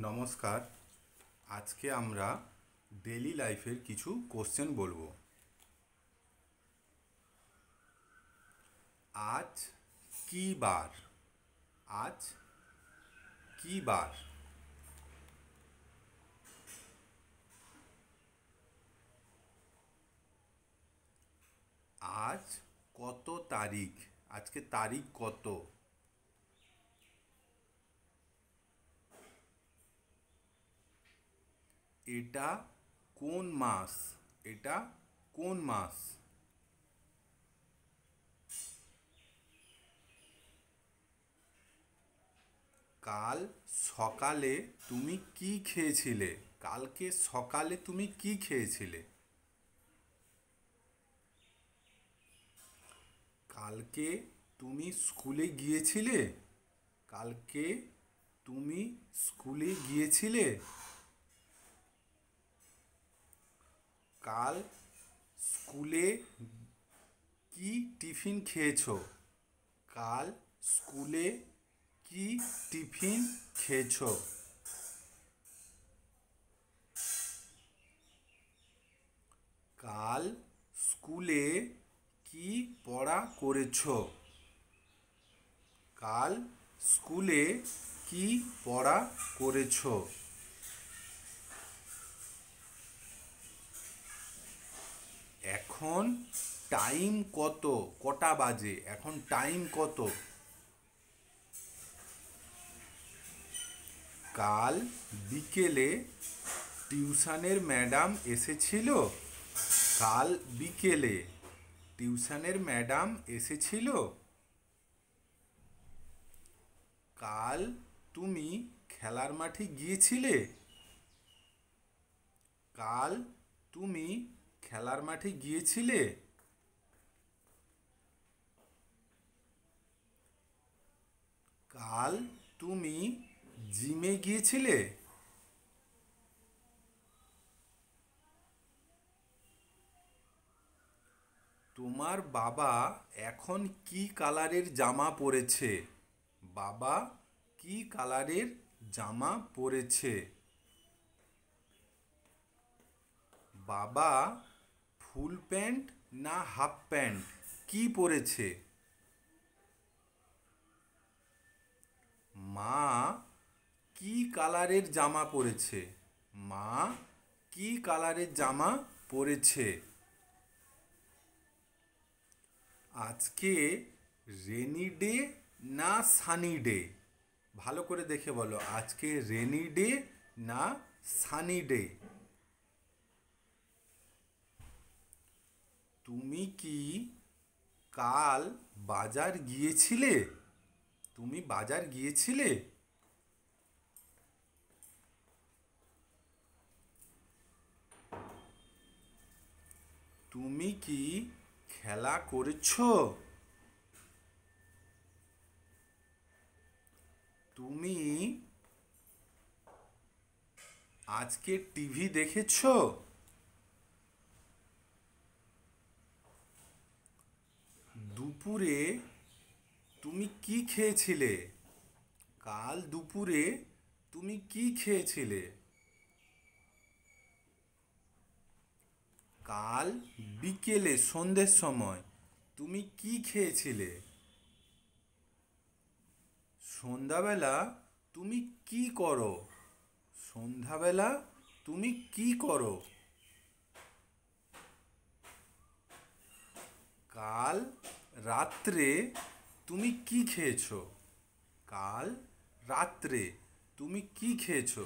নমস্কার। আজকে আমরা ডেইলি লাইফের কিছু কোশ্চেন বলবো। আজ কি বার? আজ কি বার? আজ কত তারিখ? আজকে তারিখ কত? এটা কোন মাস? এটা কোন মাস? কাল সকালে তুমি কি খেয়েছিলে? কালকে সকালে তুমি কি খেয়েছিলে? কালকে তুমি স্কুলে গিয়েছিলে? কালকে তুমি স্কুলে গিয়েছিলে? কাল স্কুলে কি টিফিন খেয়েছো? কাল স্কুলে কি টিফিন খেয়েছো? কাল স্কুলে কি পড়া করেছো? কাল স্কুলে কি পড়া করেছো? এখন টাইম কত? কটা বাজে? এখন টাইম কত? কাল বিকেলে টিউশনের ম্যাডাম এসেছিল? কাল বিকেলে টিউশনের ম্যাডাম এসেছিল? কাল তুমি খেলার মাঠে গিয়েছিলে? কাল তুমি খেলার মাঠে গিয়েছিলে? কাল তুমি জিমে গিয়েছিলে? তোমার বাবা এখন কি কালারের জামা পরেছে? বাবা কি কালারের জামা পরেছে? বাবা ফুল প্যান্ট না হাফ প্যান্ট কি পরেছে? মা কি কালারের জামা পরেছে? মা কি কালারের জামা পরেছে? আজকে রেনি ডে না সানি ডে? ভালো করে দেখে বলো, আজকে রেনি ডে না সানি ডে? তুমি কি কাল বাজার গিয়েছিলে? তুমি বাজার গিয়েছিলে? তুমি কি খেলা করেছো? তুমি আজকে টিভি দেখেছো? দুপুরে তুমি কি খেয়েছিলে? কাল দুপুরে তুমি কি খেয়েছিলে? কাল বিকেলে সন্ধ্যের সময় তুমি কি খেয়েছিলে? সন্ধ্যাবেলা তুমি কি করো? সন্ধ্যাবেলা তুমি কি করো? কাল রাত্রে তুমি কি খেয়েছো? কাল রাত্রে তুমি কি খেয়েছো?